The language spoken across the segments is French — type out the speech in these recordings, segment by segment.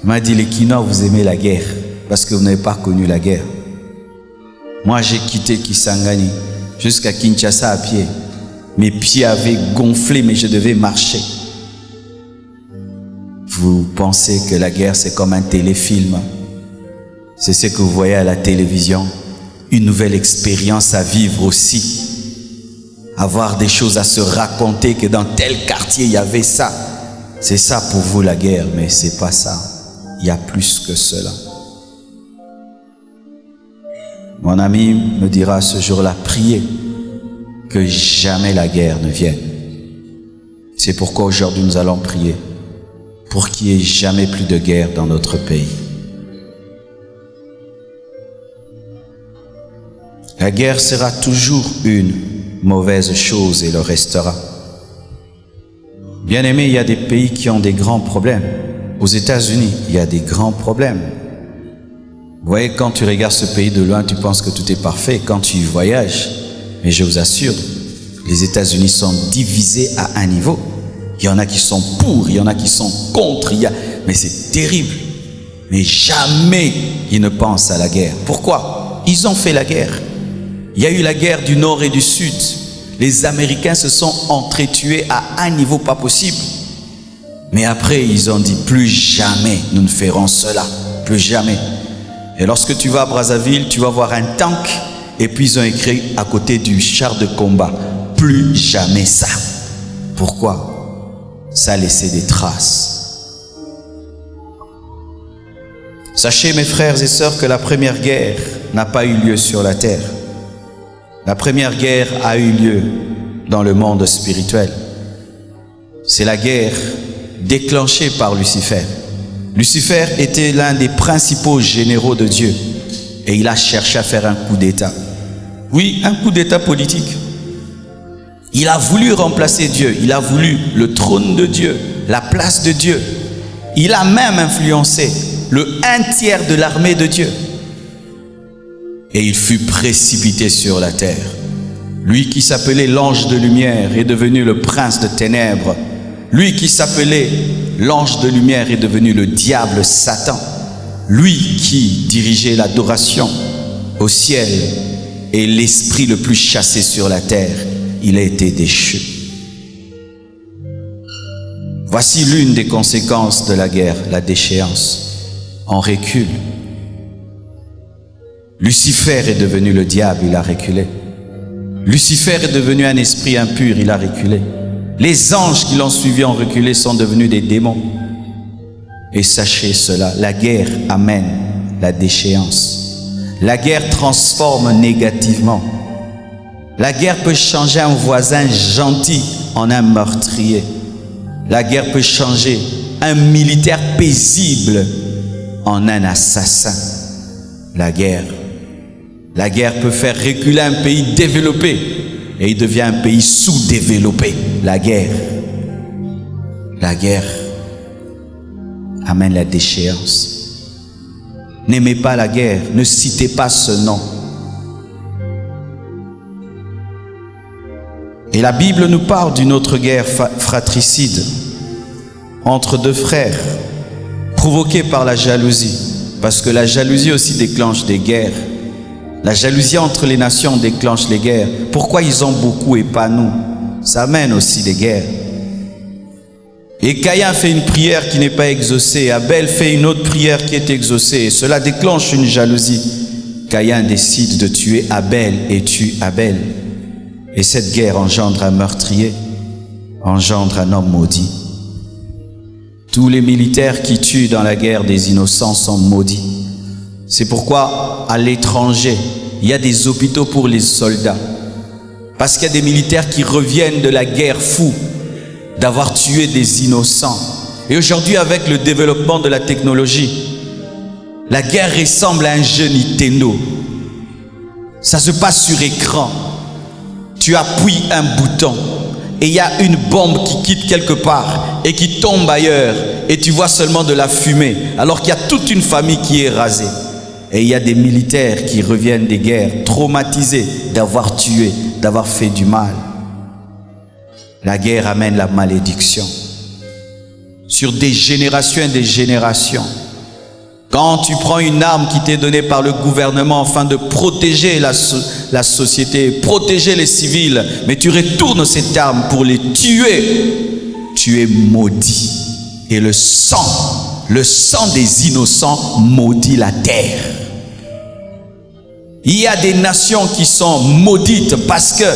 Il m'a dit, les Kinois, vous aimez la guerre parce que vous n'avez pas connu la guerre. Moi, j'ai quitté Kisangani jusqu'à Kinshasa à pied. Mes pieds avaient gonflé, mais je devais marcher. Vous pensez que la guerre, c'est comme un téléfilm. C'est ce que vous voyez à la télévision. Une nouvelle expérience à vivre aussi. Avoir des choses à se raconter, que dans tel quartier, il y avait ça. C'est ça pour vous la guerre, mais c'est pas ça. Il y a plus que cela. Mon ami me dira ce jour-là, priez que jamais la guerre ne vienne. C'est pourquoi aujourd'hui nous allons prier pour qu'il n'y ait jamais plus de guerre dans notre pays. La guerre sera toujours une mauvaise chose et le restera. Bien aimé, il y a des pays qui ont des grands problèmes. Aux États-Unis, il y a des grands problèmes. Vous voyez, quand tu regardes ce pays de loin, tu penses que tout est parfait. Quand tu y voyages, mais je vous assure, les États-Unis sont divisés à un niveau. Il y en a qui sont pour, il y en a qui sont contre. Mais c'est terrible. Mais jamais ils ne pensent à la guerre. Pourquoi? Ils ont fait la guerre. Il y a eu la guerre du Nord et du Sud. Les Américains se sont entretués à un niveau pas possible. Mais après, ils ont dit, plus jamais nous ne ferons cela. Plus jamais. Et lorsque tu vas à Brazzaville, tu vas voir un tank. Et puis ils ont écrit à côté du char de combat, plus jamais ça. Pourquoi? Ça a laissé des traces. Sachez, mes frères et sœurs, que la première guerre n'a pas eu lieu sur la terre. La première guerre a eu lieu dans le monde spirituel. C'est la guerre déclenchée par Lucifer. Lucifer était l'un des principaux généraux de Dieu et il a cherché à faire un coup d'État. Oui, un coup d'État politique. Il a voulu remplacer Dieu, il a voulu le trône de Dieu, la place de Dieu. Il a même influencé le 1/3 de l'armée de Dieu. Et il fut précipité sur la terre. Lui qui s'appelait l'ange de lumière est devenu le prince de ténèbres. Lui qui s'appelait l'ange de lumière est devenu le diable Satan. Lui qui dirigeait l'adoration au ciel et l'esprit le plus chassé sur la terre, il a été déchu. Voici l'une des conséquences de la guerre, la déchéance. On recule. Lucifer est devenu le diable, il a reculé. Lucifer est devenu un esprit impur, il a reculé. Les anges qui l'ont suivi ont reculé, sont devenus des démons. Et sachez cela, la guerre amène la déchéance. La guerre transforme négativement. La guerre peut changer un voisin gentil en un meurtrier. La guerre peut changer un militaire paisible en un assassin. La guerre peut faire reculer un pays développé et il devient un pays sous-développé. La guerre amène la déchéance. N'aimez pas la guerre, ne citez pas ce nom. Et la Bible nous parle d'une autre guerre fratricide entre deux frères, provoquée par la jalousie, parce que la jalousie aussi déclenche des guerres. La jalousie entre les nations déclenche les guerres. Pourquoi ils ont beaucoup et pas nous? Ça amène aussi des guerres. Et Caïn fait une prière qui n'est pas exaucée. Abel fait une autre prière qui est exaucée. Et cela déclenche une jalousie. Caïn décide de tuer Abel et tue Abel. Et cette guerre engendre un meurtrier, engendre un homme maudit. Tous les militaires qui tuent dans la guerre des innocents sont maudits. C'est pourquoi, à l'étranger, il y a des hôpitaux pour les soldats. Parce qu'il y a des militaires qui reviennent de la guerre fous, d'avoir tué des innocents. Et aujourd'hui, avec le développement de la technologie, la guerre ressemble à un jeu Nintendo. Ça se passe sur écran. Tu appuies un bouton et il y a une bombe qui quitte quelque part et qui tombe ailleurs. Et tu vois seulement de la fumée, alors qu'il y a toute une famille qui est rasée. Et il y a des militaires qui reviennent des guerres, traumatisés d'avoir tué, d'avoir fait du mal. La guerre amène la malédiction. Sur des générations et des générations, Quand tu prends une arme qui t'est donnée par le gouvernement afin de protéger la société, protéger les civils, mais tu retournes cette arme pour les tuer, tu es maudit. Et le sang des innocents maudit la terre. Il y a des nations qui sont maudites parce que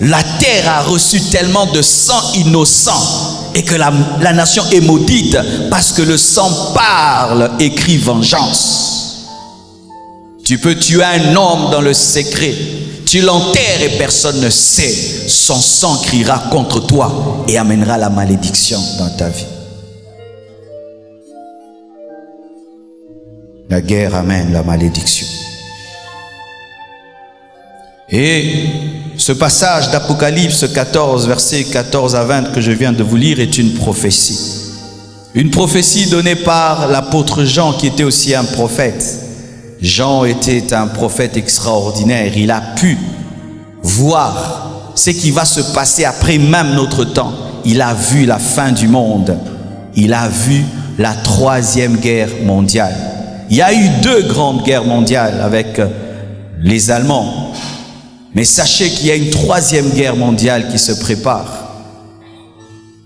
la terre a reçu tellement de sang innocent et que la nation est maudite parce que le sang parle, écrit vengeance. Tu peux tuer un homme dans le secret, tu l'enterres et personne ne sait. Son sang criera contre toi et amènera la malédiction dans ta vie. La guerre amène la malédiction. Et ce passage d'Apocalypse 14, versets 14 à 20 que je viens de vous lire est une prophétie. Une prophétie donnée par l'apôtre Jean qui était aussi un prophète. Jean était un prophète extraordinaire. Il a pu voir ce qui va se passer après même notre temps. Il a vu la fin du monde. Il a vu la troisième guerre mondiale. Il y a eu 2 grandes guerres mondiales avec les Allemands. Mais sachez qu'il y a une 3e guerre mondiale qui se prépare.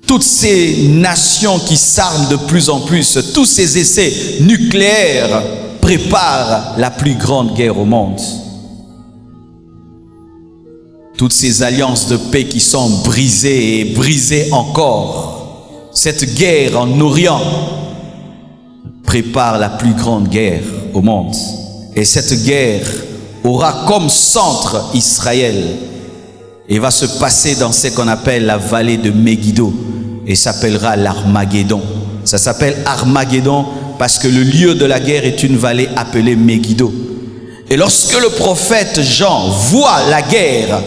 Toutes ces nations qui s'arment de plus en plus, tous ces essais nucléaires préparent la plus grande guerre au monde. Toutes ces alliances de paix qui sont brisées et brisées encore. Cette guerre en Orient prépare la plus grande guerre au monde. Et cette guerre aura comme centre Israël et va se passer dans ce qu'on appelle la vallée de Megiddo et s'appellera l'Armageddon. Ça s'appelle Armageddon parce que le lieu de la guerre est une vallée appelée Megiddo. Et lorsque le prophète Jean voit la guerre,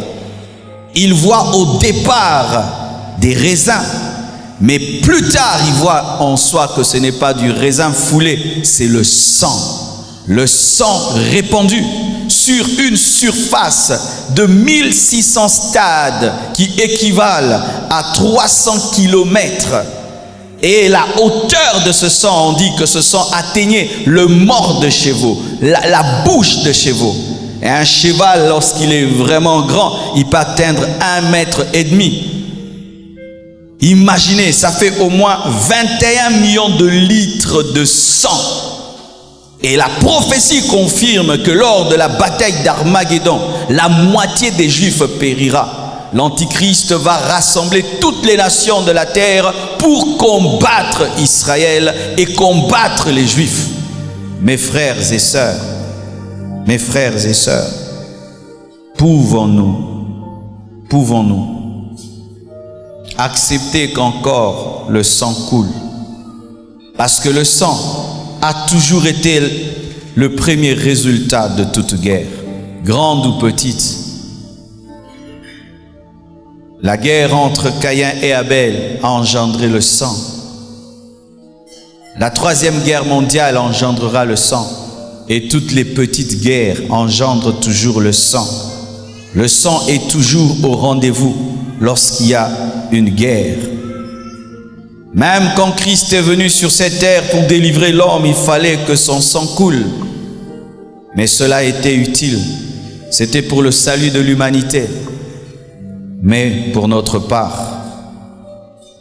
il voit au départ des raisins, mais plus tard il voit en soi que ce n'est pas du raisin foulé, c'est le sang répandu sur une surface de 1600 stades qui équivalent à 300 km. Et la hauteur de ce sang, on dit que ce sang atteignait le mors de chevaux, la bouche de chevaux. Et un cheval, lorsqu'il est vraiment grand, il peut atteindre 1,5 mètre. Imaginez, ça fait au moins 21 millions de litres de sang. Et la prophétie confirme que lors de la bataille d'Armageddon, la moitié des Juifs périra. L'Antichrist va rassembler toutes les nations de la terre pour combattre Israël et combattre les Juifs. Mes frères et sœurs, pouvons-nous accepter qu'encore le sang coule? Parce que le sang a toujours été le premier résultat de toute guerre, grande ou petite. La guerre entre Caïn et Abel a engendré le sang. La 3e guerre mondiale engendrera le sang. Et toutes les petites guerres engendrent toujours le sang. Le sang est toujours au rendez-vous lorsqu'il y a une guerre. Même quand Christ est venu sur cette terre pour délivrer l'homme, il fallait que son sang coule. Mais cela était utile. C'était pour le salut de l'humanité. Mais pour notre part,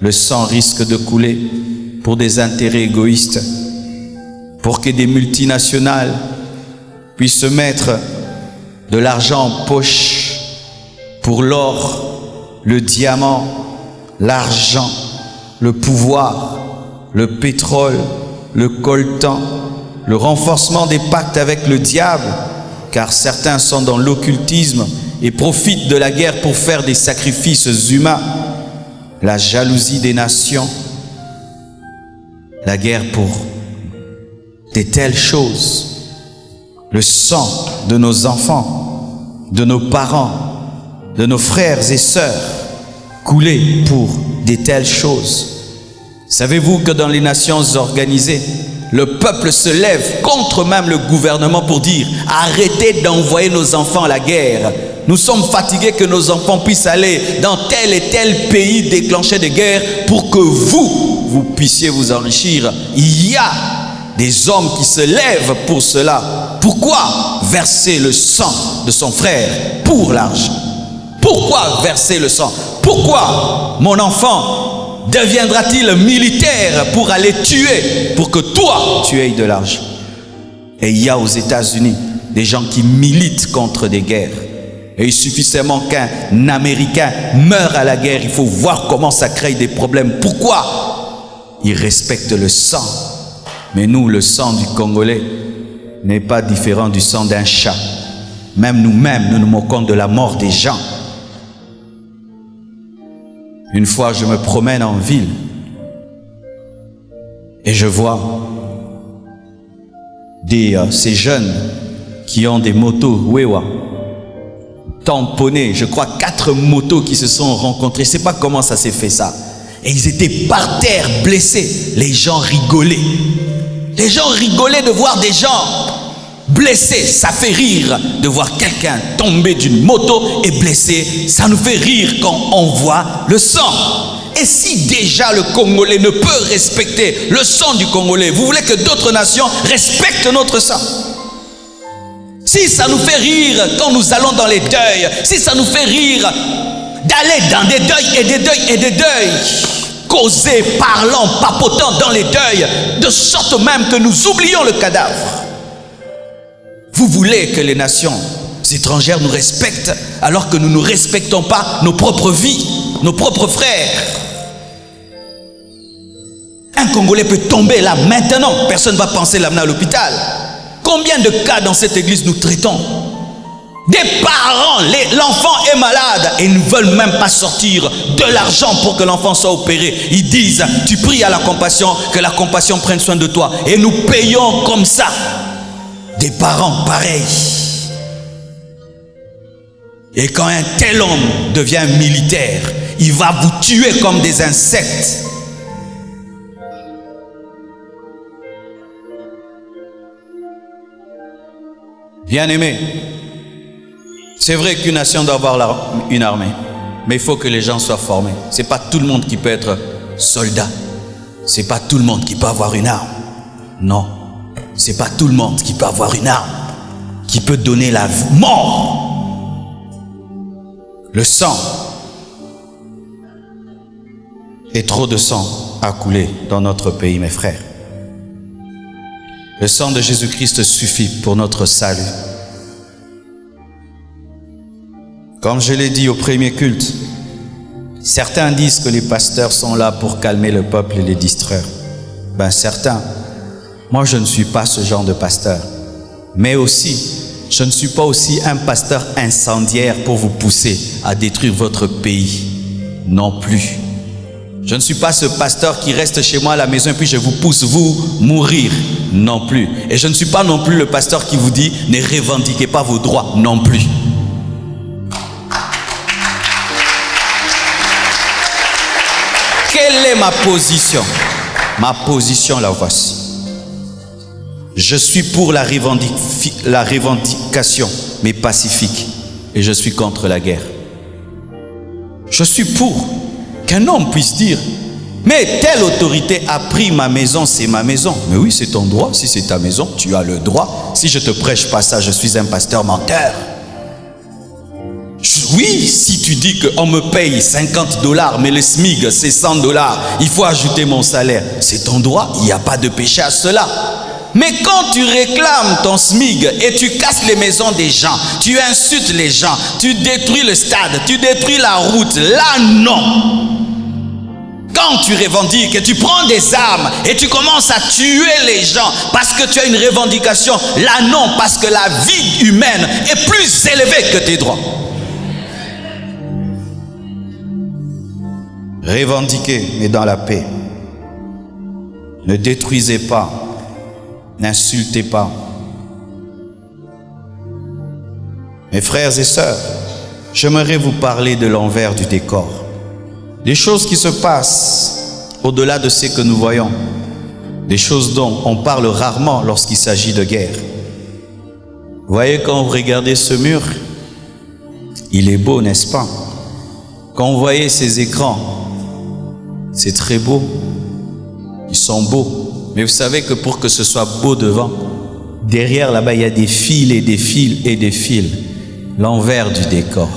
le sang risque de couler pour des intérêts égoïstes, pour que des multinationales puissent se mettre de l'argent en poche pour l'or, le diamant, l'argent, le pouvoir, le pétrole, le coltan, le renforcement des pactes avec le diable, car certains sont dans l'occultisme et profitent de la guerre pour faire des sacrifices humains, la jalousie des nations, la guerre pour de telles choses, le sang de nos enfants, de nos parents, de nos frères et sœurs, couler pour de telles choses. Savez-vous que dans les nations organisées, le peuple se lève contre même le gouvernement pour dire « Arrêtez d'envoyer nos enfants à la guerre. Nous sommes fatigués que nos enfants puissent aller dans tel et tel pays déclencher des guerres pour que vous puissiez vous enrichir. » Il y a des hommes qui se lèvent pour cela. Pourquoi verser le sang de son frère pour l'argent? Pourquoi verser le sang? Pourquoi mon enfant deviendra-t-il militaire pour aller tuer, pour que toi tu aies de l'argent? Et il y a aux États-Unis des gens qui militent contre des guerres. Et il suffit seulement qu'un Américain meure à la guerre, il faut voir comment ça crée des problèmes. Pourquoi? Ils respectent le sang. Mais nous, le sang du Congolais n'est pas différent du sang d'un chat. Même nous-mêmes, nous nous moquons de la mort des gens. Une fois, je me promène en ville et je vois ces jeunes qui ont des motos Wewa tamponnées. Je crois 4 motos qui se sont rencontrées. Je ne sais pas comment ça s'est fait ça. Et ils étaient par terre blessés. Les gens rigolaient. Les gens rigolaient de voir des gens blessés. Ça fait rire de voir quelqu'un tomber d'une moto et blessé. Ça nous fait rire quand on voit le sang. Et si déjà le Congolais ne peut respecter le sang du Congolais, vous voulez que d'autres nations respectent notre sang? Si ça nous fait rire quand nous allons dans les deuils, si ça nous fait rire d'aller dans des deuils et des deuils et des deuils, causés, parlant, papotant dans les deuils, de sorte même que nous oublions le cadavre. Vous voulez que les nations étrangères nous respectent alors que nous ne respectons pas nos propres vies, nos propres frères. Un Congolais peut tomber là maintenant, personne ne va penser l'amener à l'hôpital. Combien de cas dans cette église nous traitons? Des parents, l'enfant est malade et ils ne veulent même pas sortir de l'argent pour que l'enfant soit opéré. Ils disent, tu pries à la compassion, que la compassion prenne soin de toi. Et nous payons comme ça. Des parents pareils. Et quand un tel homme devient militaire, il va vous tuer comme des insectes. Bien-aimés, c'est vrai qu'une nation doit avoir une armée, mais il faut que les gens soient formés. Ce n'est pas tout le monde qui peut être soldat. Ce n'est pas tout le monde qui peut avoir une arme. Non, ce n'est pas tout le monde qui peut avoir une arme, qui peut donner la mort. Le sang. Et trop de sang a coulé dans notre pays, mes frères. Le sang de Jésus-Christ suffit pour notre salut. Comme je l'ai dit au premier culte, certains disent que les pasteurs sont là pour calmer le peuple et les distraire. Ben certains, moi je ne suis pas ce genre de pasteur. Mais aussi, je ne suis pas aussi un pasteur incendiaire pour vous pousser à détruire votre pays. Non plus. Je ne suis pas ce pasteur qui reste chez moi à la maison et puis je vous pousse vous mourir. Non plus. Et je ne suis pas non plus le pasteur qui vous dit ne revendiquez pas vos droits. Non plus. Quelle est ma position? Ma position, la voici. Je suis pour la revendication, mais pacifique. Et je suis contre la guerre. Je suis pour qu'un homme puisse dire, mais telle autorité a pris ma maison, c'est ma maison. Mais oui, c'est ton droit. Si c'est ta maison, tu as le droit. Si je te prêche pas ça, je suis un pasteur menteur. Oui, si tu dis qu'on me paye $50, mais le SMIG c'est $100, il faut ajouter mon salaire. C'est ton droit, il n'y a pas de péché à cela. Mais quand tu réclames ton SMIG et tu casses les maisons des gens, tu insultes les gens, tu détruis le stade, tu détruis la route, là non. Quand tu revendiques et tu prends des armes et tu commences à tuer les gens parce que tu as une revendication, là non, parce que la vie humaine est plus élevée que tes droits. Revendiquez, mais dans la paix. Ne détruisez pas, n'insultez pas. Mes frères et sœurs, j'aimerais vous parler de l'envers du décor. Des choses qui se passent au-delà de ce que nous voyons. Des choses dont on parle rarement lorsqu'il s'agit de guerre. Vous voyez, quand vous regardez ce mur, il est beau, n'est-ce pas? Quand vous voyez ces écrans, c'est très beau. Ils sont beaux. Mais vous savez que pour que ce soit beau devant, derrière là-bas, il y a des fils et des fils et des fils. L'envers du décor.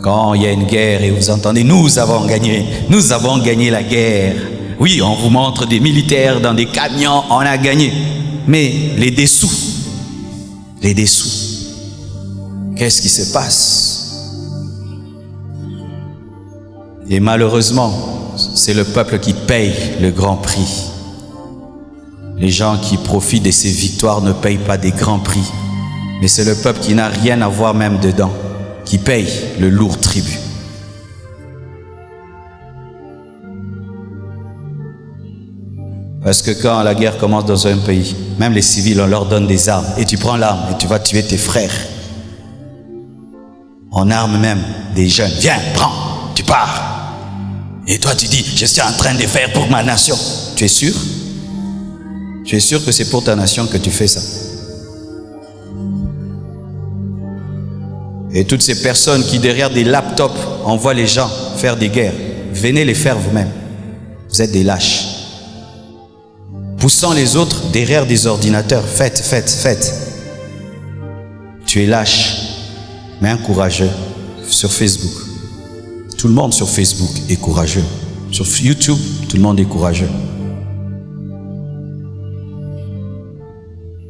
Quand il y a une guerre et vous entendez, nous avons gagné la guerre. Oui, on vous montre des militaires dans des camions, on a gagné. Mais les dessous, qu'est-ce qui se passe? Et malheureusement, c'est le peuple qui paye le grand prix. Les gens qui profitent de ces victoires ne payent pas des grands prix. Mais c'est le peuple qui n'a rien à voir même dedans, qui paye le lourd tribut. Parce que quand la guerre commence dans un pays, même les civils, on leur donne des armes. Et tu prends l'arme et tu vas tuer tes frères. On arme même des jeunes. Viens, prends, tu pars. Et toi tu dis, je suis en train de faire pour ma nation. Tu es sûr? Tu es sûr que c'est pour ta nation que tu fais ça? Et toutes ces personnes qui derrière des laptops envoient les gens faire des guerres, venez les faire vous-même. Vous êtes des lâches. Poussant les autres derrière des ordinateurs, faites. Tu es lâche, mais un courageux sur Facebook. Tout le monde sur Facebook est courageux. Sur YouTube, tout le monde est courageux.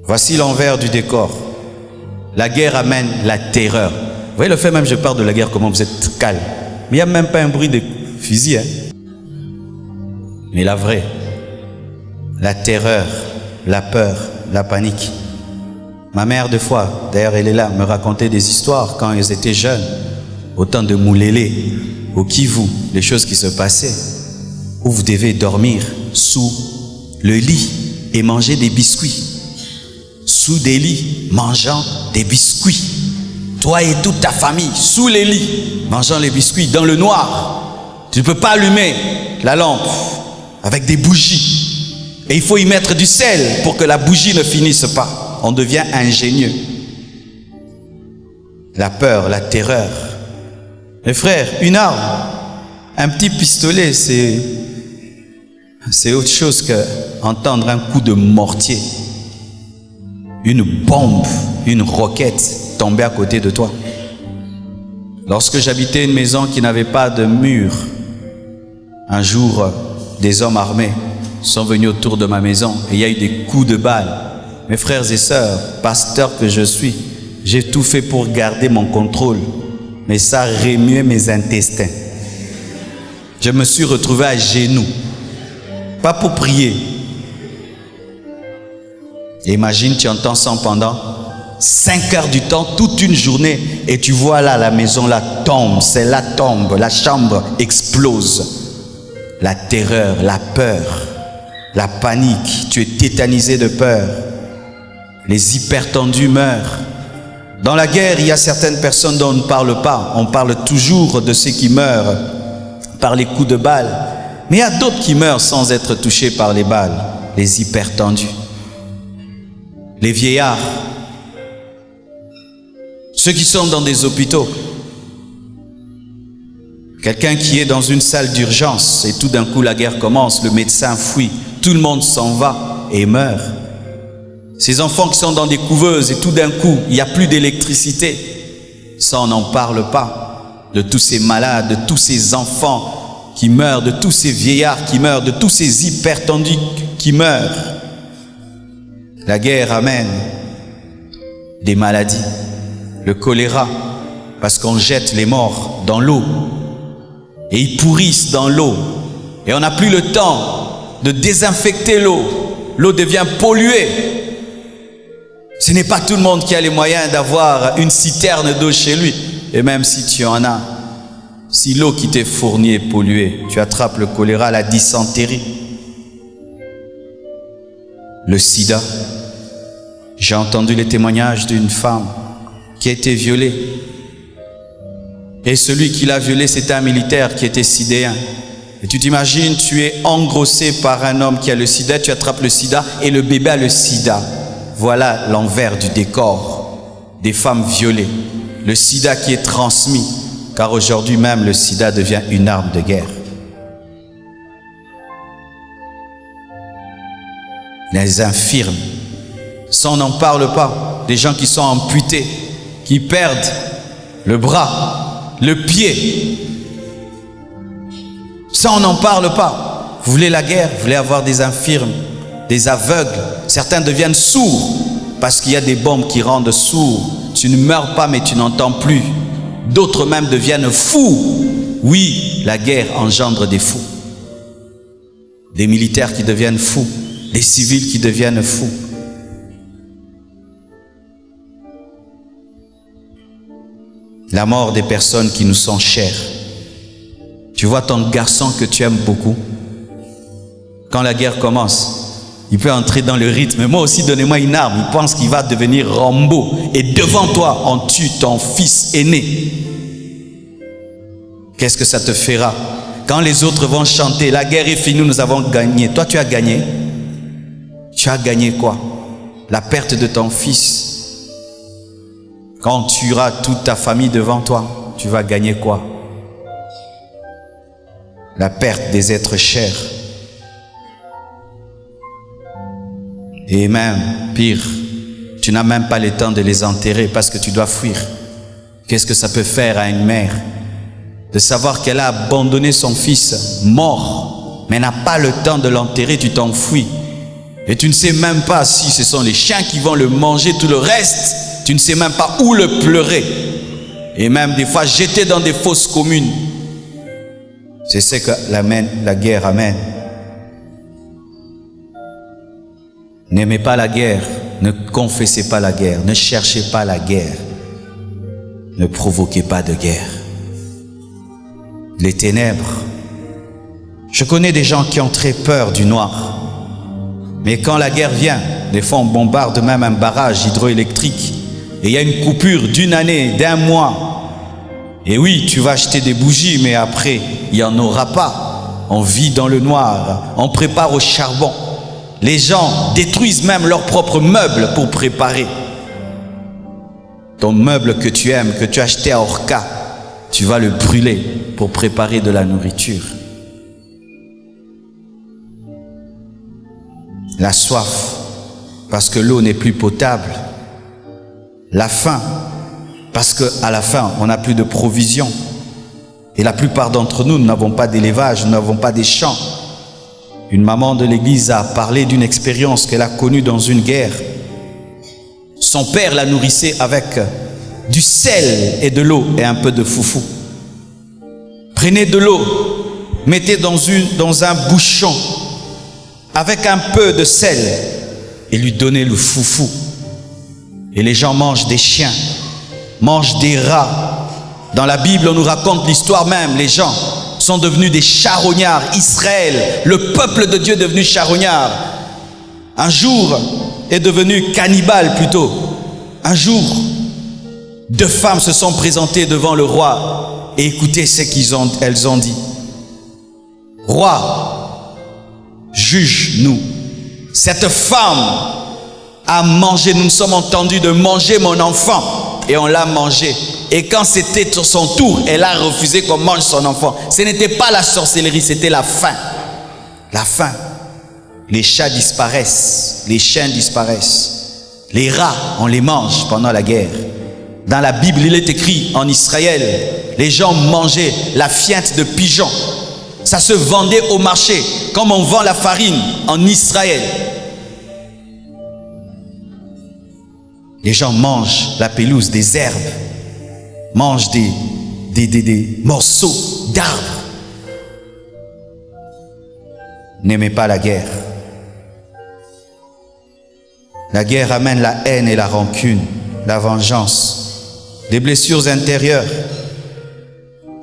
Voici l'envers du décor. La guerre amène la terreur. Vous voyez le fait même, je parle de la guerre, comment vous êtes calme. Mais il n'y a même pas un bruit de fusil. Mais la vraie, la terreur, la peur, la panique. Ma mère, deux fois, d'ailleurs elle est là, me racontait des histoires quand ils étaient jeunes, au temps de Moulélé, au Kivu, les choses qui se passaient, où vous devez dormir sous le lit et manger des biscuits. Sous des lits, mangeant des biscuits. Toi et toute ta famille, sous les lits, mangeant les biscuits dans le noir. Tu ne peux pas allumer la lampe avec des bougies. Et il faut y mettre du sel pour que la bougie ne finisse pas. On devient ingénieux. La peur, la terreur. Mes frères, une arme, un petit pistolet, c'est autre chose qu'entendre un coup de mortier. Une bombe, une roquette tombée à côté de toi. Lorsque j'habitais une maison qui n'avait pas de mur, un jour, des hommes armés sont venus autour de ma maison et il y a eu des coups de balle. Mes frères et sœurs, pasteur que je suis, j'ai tout fait pour garder mon contrôle, mais ça remuait mes intestins. Je me suis retrouvé à genoux, pas pour prier. Et imagine, tu entends ça pendant 5 heures du temps, toute une journée, et tu vois là, la maison là tombe, celle-là tombe, la chambre explose. La terreur, la peur, la panique, tu es tétanisé de peur. Les hypertendus meurent. Dans la guerre, il y a certaines personnes dont on ne parle pas. On parle toujours de ceux qui meurent par les coups de balle. Mais il y a d'autres qui meurent sans être touchés par les balles. Les hypertendus. Les vieillards, ceux qui sont dans des hôpitaux, quelqu'un qui est dans une salle d'urgence et tout d'un coup la guerre commence, le médecin fuit, tout le monde s'en va et meurt. Ces enfants qui sont dans des couveuses et tout d'un coup il n'y a plus d'électricité, ça on n'en parle pas, de tous ces malades, de tous ces enfants qui meurent, de tous ces vieillards qui meurent, de tous ces hypertendus qui meurent. La guerre amène des maladies, le choléra, parce qu'on jette les morts dans l'eau et ils pourrissent dans l'eau et on n'a plus le temps de désinfecter l'eau. L'eau devient polluée. Ce n'est pas tout le monde qui a les moyens d'avoir une citerne d'eau chez lui. Et même si tu en as, si l'eau qui t'est fournie est polluée, tu attrapes le choléra, la dysenterie. Le sida. J'ai entendu les témoignages d'une femme qui a été violée. Et celui qui l'a violée, c'était un militaire qui était sidéen. Et tu t'imagines, tu es engrossé par un homme qui a le sida, tu attrapes le sida et le bébé a le sida. Voilà l'envers du décor des femmes violées. Le sida qui est transmis, car aujourd'hui même le sida devient une arme de guerre. les infirmes. Ça, on n'en parle pas. Des gens qui sont amputés, qui perdent le bras, le pied. Ça, on n'en parle pas. Vous voulez la guerre? Vous voulez avoir des infirmes, des aveugles? Certains deviennent sourds parce qu'il y a des bombes qui rendent sourds. Tu ne meurs pas, mais tu n'entends plus. D'autres même deviennent fous. Oui, la guerre engendre des fous. Des militaires qui deviennent fous, des civils qui deviennent fous. La mort des personnes qui nous sont chères. Tu vois ton garçon que tu aimes beaucoup, quand la guerre commence, il peut entrer dans le rythme. Moi aussi, donnez-moi une arme. Il pense qu'il va devenir Rambo. Et devant toi, on tue ton fils aîné. Qu'est-ce que ça te fera? Quand les autres vont chanter, la guerre est finie, nous avons gagné. Toi, tu as gagné. Tu as gagné quoi? La perte de ton fils. Quand tu tueras toute ta famille devant toi, tu vas gagner quoi? La perte des êtres chers. Et même, pire, tu n'as même pas le temps de les enterrer parce que tu dois fuir. Qu'est-ce que ça peut faire à une mère de savoir qu'elle a abandonné son fils mort, mais n'a pas le temps de l'enterrer, tu t'enfuis. Et tu ne sais même pas si ce sont les chiens qui vont le manger, tout le reste, tu ne sais même pas où le pleurer. Et même des fois jeter dans des fosses communes. C'est ce que la guerre amène. N'aimez pas la guerre, ne confessez pas la guerre, ne cherchez pas la guerre, ne provoquez pas de guerre. Les ténèbres. Je connais des gens qui ont très peur du noir. Mais quand la guerre vient, des fois on bombarde même un barrage hydroélectrique et il y a une coupure d'une année, d'un mois. Et oui, tu vas acheter des bougies, mais après, il n'y en aura pas. On vit dans le noir, on prépare au charbon. Les gens détruisent même leurs propres meubles pour préparer. Ton meuble que tu aimes, que tu as acheté à Orca, tu vas le brûler pour préparer de la nourriture. La soif, parce que l'eau n'est plus potable. La faim, parce qu'à la fin, on n'a plus de provisions. Et la plupart d'entre nous, nous n'avons pas d'élevage, nous n'avons pas des champs. Une maman de l'église a parlé d'une expérience qu'elle a connue dans une guerre. Son père la nourrissait avec du sel et de l'eau et un peu de foufou. Prenez de l'eau, mettez dans un bouchon avec un peu de sel et lui donnez le foufou. Et les gens mangent des chiens, mangent des rats. Dans la Bible, on nous raconte l'histoire même. Les gens sont devenus des charognards. Israël, le peuple de Dieu est devenu charognard. Un jour est devenu cannibale plutôt. Un jour, 2 femmes se sont présentées devant le roi et écoutez ce qu'elles ont dit. Roi, juge-nous. Cette femme a mangé, nous nous sommes entendus de manger mon enfant et on l'a mangé. Et quand c'était sur son tour, elle a refusé qu'on mange son enfant. Ce n'était pas la sorcellerie, c'était la faim. La faim. Les chats disparaissent, les chiens disparaissent. Les rats, on les mange pendant la guerre. Dans la Bible, il est écrit en Israël, les gens mangeaient la fiente de pigeon. Ça se vendait au marché, comme on vend la farine en Israël. Les gens mangent la pelouse, des herbes, mangent des morceaux d'arbres. N'aimez pas la guerre. La guerre amène la haine et la rancune, la vengeance, des blessures intérieures.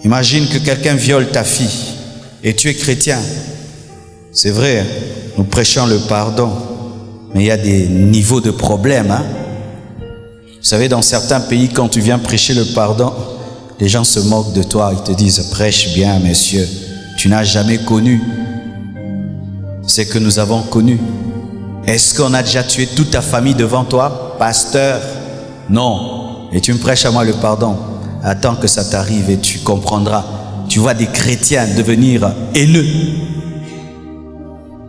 Imagine que quelqu'un viole ta fille et tu es chrétien. C'est vrai, nous prêchons le pardon, mais il y a des niveaux de problèmes. Vous savez, dans certains pays, quand tu viens prêcher le pardon, les gens se moquent de toi. Ils te disent, prêche bien, monsieur. Tu n'as jamais connu ce que nous avons connu. Est-ce qu'on a déjà tué toute ta famille devant toi, pasteur? Non. Et tu me prêches à moi le pardon. Attends que ça t'arrive et tu comprendras. Tu vois des chrétiens devenir haineux.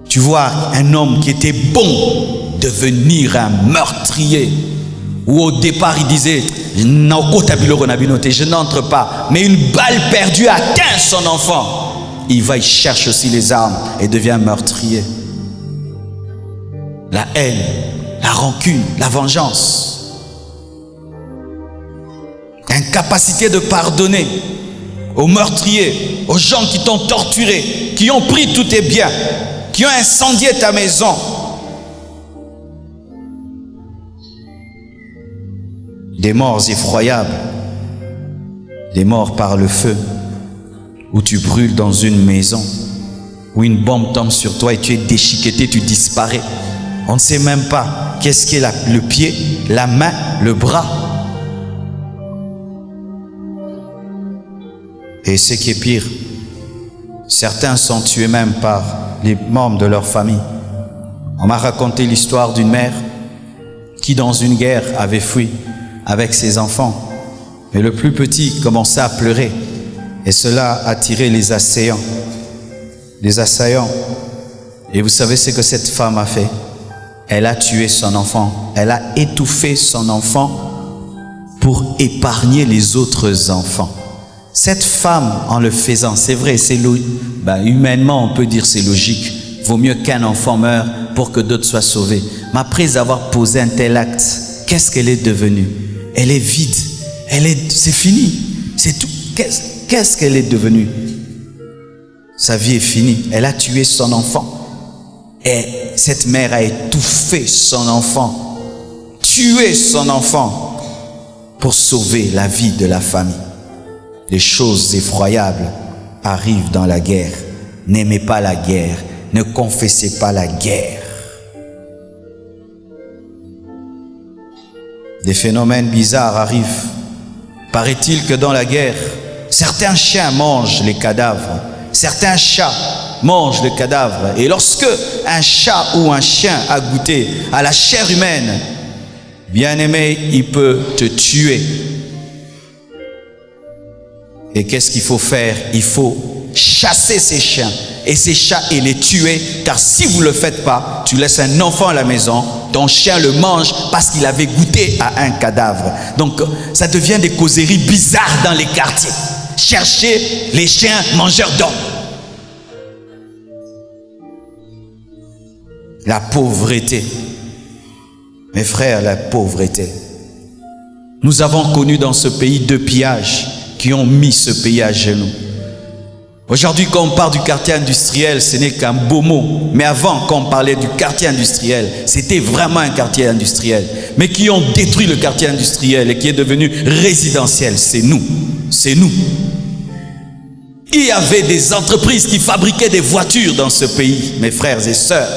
Tu vois un homme qui était bon devenir un meurtrier. Ou au départ il disait, je n'entre pas. Mais une balle perdue atteint son enfant. Il va, il cherche aussi les armes et devient meurtrier. La haine, la rancune, la vengeance. Incapacité de pardonner aux meurtriers, aux gens qui t'ont torturé, qui ont pris tous tes biens, qui ont incendié ta maison. Des morts effroyables, des morts par le feu, où tu brûles dans une maison, où une bombe tombe sur toi et tu es déchiqueté, tu disparais. On ne sait même pas qu'est-ce qu'est le pied, la main, le bras. Et ce qui est pire, certains sont tués même par les membres de leur famille. On m'a raconté l'histoire d'une mère qui dans une guerre avait fui avec ses enfants. Mais le plus petit commençait à pleurer et cela a attiré les assaillants. Et vous savez ce que cette femme a fait? Elle a tué son enfant. Elle a étouffé son enfant pour épargner les autres enfants. Cette femme, en le faisant, c'est vrai, humainement on peut dire c'est logique. Vaut mieux qu'un enfant meure pour que d'autres soient sauvés. Mais après avoir posé un tel acte, qu'est-ce qu'elle est devenue? Elle est vide. C'est fini. C'est tout. Qu'est-ce qu'elle est devenue? Sa vie est finie. Elle a tué son enfant. Et cette mère a étouffé son enfant, tué son enfant pour sauver la vie de la famille. Les choses effroyables arrivent dans la guerre. N'aimez pas la guerre. Ne confessez pas la guerre. Des phénomènes bizarres arrivent. Paraît-il que dans la guerre, certains chiens mangent les cadavres. Certains chats mangent le cadavre. Et lorsque un chat ou un chien a goûté à la chair humaine, bien aimé, il peut te tuer. Et qu'est-ce qu'il faut faire? Il faut chasser ces chiens et ces chats et les tuer, car si vous ne le faites pas, tu laisses un enfant à la maison, ton chien le mange parce qu'il avait goûté à un cadavre. Donc ça devient des causeries bizarres dans les quartiers. Cherchez les chiens mangeurs d'hommes. La pauvreté. Mes frères, la pauvreté. Nous avons connu dans ce pays 2 pillages qui ont mis ce pays à genoux. Aujourd'hui, quand on parle du quartier industriel, ce n'est qu'un beau mot. Mais avant, quand on parlait du quartier industriel, c'était vraiment un quartier industriel. Mais qui ont détruit le quartier industriel et qui est devenu résidentiel, c'est nous. C'est nous. Il y avait des entreprises qui fabriquaient des voitures dans ce pays, mes frères et sœurs.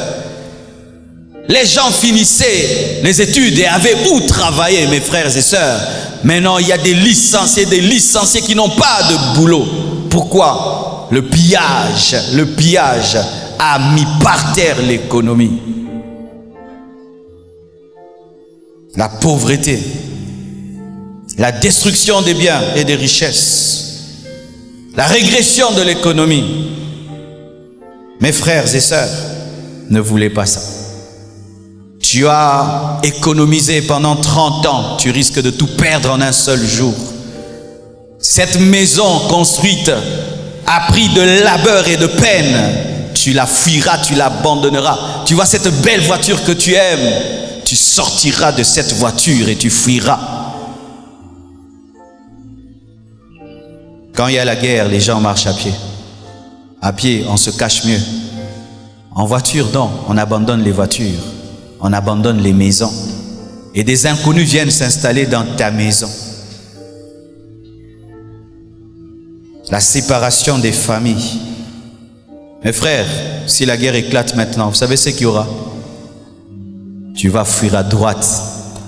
Les gens finissaient les études et avaient où travailler, mes frères et sœurs. Maintenant, il y a des licenciés qui n'ont pas de boulot. Pourquoi? Le pillage a mis par terre l'économie. La pauvreté, la destruction des biens et des richesses, la régression de l'économie. Mes frères et sœurs, ne voulez pas ça. Tu as économisé pendant 30 ans, tu risques de tout perdre en un seul jour. Cette maison construite à prix de labeur et de peine, tu la fuiras, tu l'abandonneras. Tu vois cette belle voiture que tu aimes, tu sortiras de cette voiture et tu fuiras. Quand il y a la guerre, les gens marchent à pied. À pied, on se cache mieux. En voiture, non, on abandonne les voitures. On abandonne les maisons. Et des inconnus viennent s'installer dans ta maison. La séparation des familles. Mes frères, si la guerre éclate maintenant, vous savez ce qu'il y aura? Tu vas fuir à droite.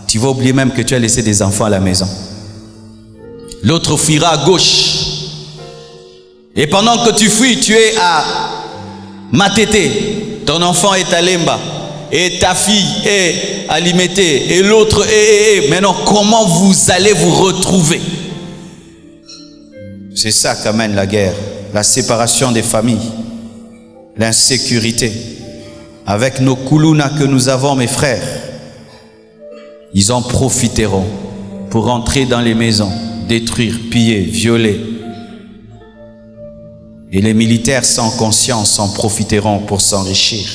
Tu vas oublier même que tu as laissé des enfants à la maison. L'autre fuira à gauche. Et pendant que tu fuis, tu es à Matete. Ton enfant est à Lemba. Et ta fille est à Limité. Et l'autre est. Maintenant, comment vous allez vous retrouver? C'est ça qu'amène la guerre. La séparation des familles. L'insécurité. avec nos koulounas que nous avons, mes frères, ils en profiteront pour entrer dans les maisons, détruire, piller, violer. Et les militaires sans conscience en profiteront pour s'enrichir.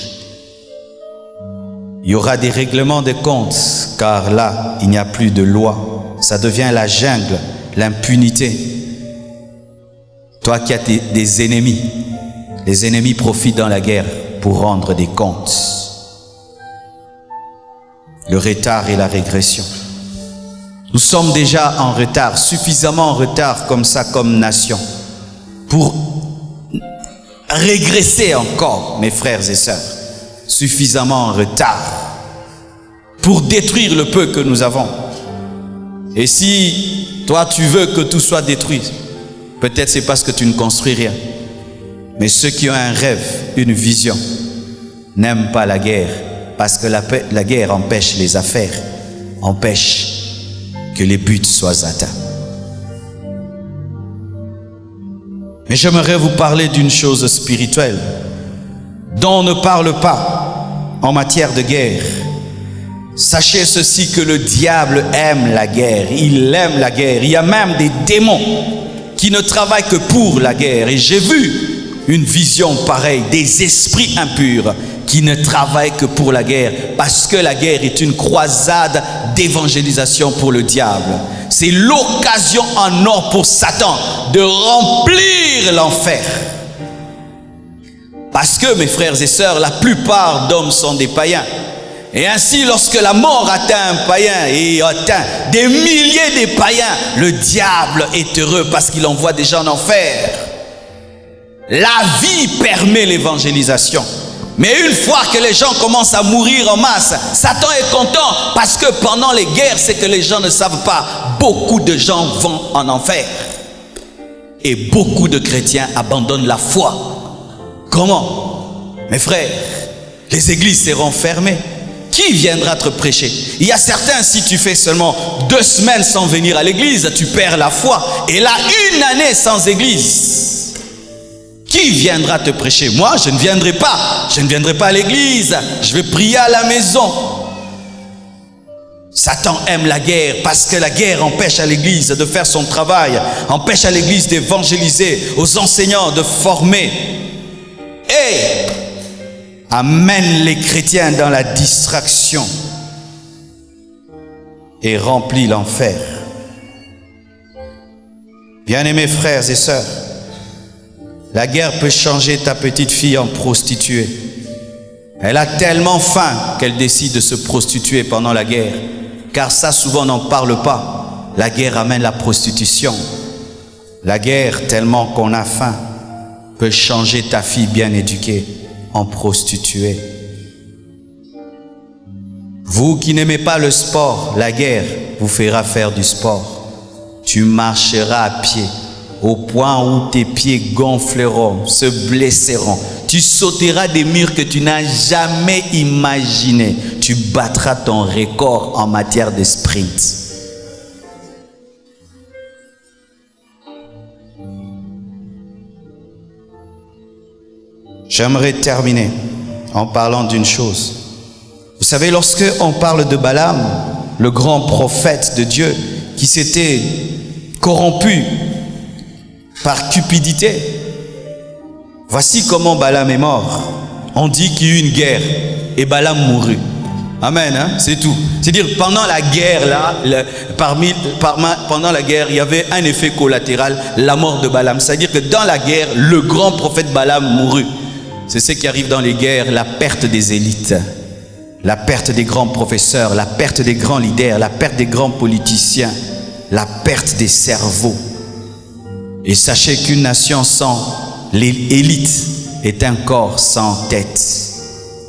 Il y aura des règlements de comptes, car là, il n'y a plus de loi. Ça devient la jungle, l'impunité. Toi qui as des ennemis, les ennemis profitent dans la guerre pour rendre des comptes. Le retard et la régression. Nous sommes déjà en retard, suffisamment en retard comme ça, comme nation, pour régresser encore, mes frères et sœurs, suffisamment en retard pour détruire le peu que nous avons. Et si toi tu veux que tout soit détruit, peut-être c'est parce que tu ne construis rien. Mais ceux qui ont un rêve, une vision, n'aiment pas la guerre, parce que la guerre empêche les affaires, empêche que les buts soient atteints. Mais j'aimerais vous parler d'une chose spirituelle dont on ne parle pas en matière de guerre. Sachez ceci, que le diable aime la guerre, il aime la guerre. Il y a même des démons qui ne travaillent que pour la guerre. Et j'ai vu une vision pareille, des esprits impurs qui ne travaillent que pour la guerre, parce que la guerre est une croisade d'évangélisation pour le diable. C'est l'occasion en or pour Satan de remplir l'enfer. Parce que, mes frères et sœurs, la plupart d'hommes sont des païens. Et ainsi, lorsque la mort atteint un païen et atteint des milliers de païens, le diable est heureux parce qu'il envoie des gens en enfer. La vie permet l'évangélisation. Mais une fois que les gens commencent à mourir en masse, Satan est content parce que pendant les guerres, c'est que les gens ne savent pas, beaucoup de gens vont en enfer. Et beaucoup de chrétiens abandonnent la foi. Comment? Mes frères, les églises seront fermées. Qui viendra te prêcher? Il y a certains, si tu fais seulement 2 semaines sans venir à l'église, tu perds la foi. Et là, 1 année sans église. Qui viendra te prêcher? Moi, je ne viendrai pas. Je ne viendrai pas à l'église. Je vais prier à la maison. Satan aime la guerre parce que la guerre empêche à l'église de faire son travail, empêche à l'église d'évangéliser, aux enseignants de former et amène les chrétiens dans la distraction et remplit l'enfer. Bien-aimés frères et sœurs, la guerre peut changer ta petite fille en prostituée. Elle a tellement faim qu'elle décide de se prostituer pendant la guerre. Car ça, souvent, on n'en parle pas. La guerre amène la prostitution. La guerre, tellement qu'on a faim, peut changer ta fille bien éduquée en prostituée. Vous qui n'aimez pas le sport, la guerre vous fera faire du sport. Tu marcheras à pied au point où tes pieds gonfleront, se blesseront. Tu sauteras des murs que tu n'as jamais imaginés. Tu battras ton record en matière de sprint. J'aimerais terminer en parlant d'une chose. Vous savez, lorsque on parle de Balaam, le grand prophète de Dieu, qui s'était corrompu par cupidité, voici comment Balaam est mort. On dit qu'il y eut une guerre et Balaam mourut. Amen, hein? C'est tout. C'est-à-dire, pendant la guerre, là, pendant la guerre, il y avait un effet collatéral, la mort de Balaam. C'est-à-dire que dans la guerre, le grand prophète Balaam mourut. C'est ce qui arrive dans les guerres, la perte des élites, la perte des grands professeurs, la perte des grands leaders, la perte des grands politiciens, la perte des cerveaux. Et sachez qu'une nation sans l'élite est un corps sans tête.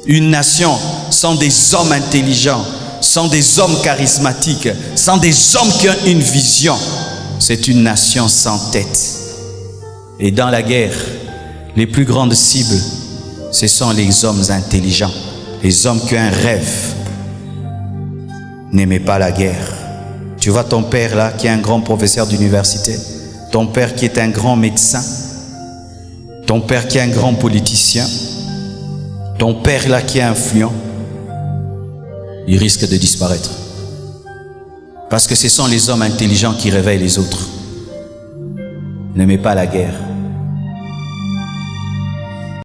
Une nation sans des hommes intelligents, sans des hommes charismatiques, sans des hommes qui ont une vision, c'est une nation sans tête. Et dans la guerre, les plus grandes cibles, ce sont les hommes intelligents, les hommes qui ont un rêve. N'aimez pas la guerre. Tu vois ton père là, qui est un grand professeur d'université, ton père qui est un grand médecin, ton père qui est un grand politicien, ton père là qui est influent, il risque de disparaître. Parce que ce sont les hommes intelligents qui réveillent les autres. N'aimez pas la guerre.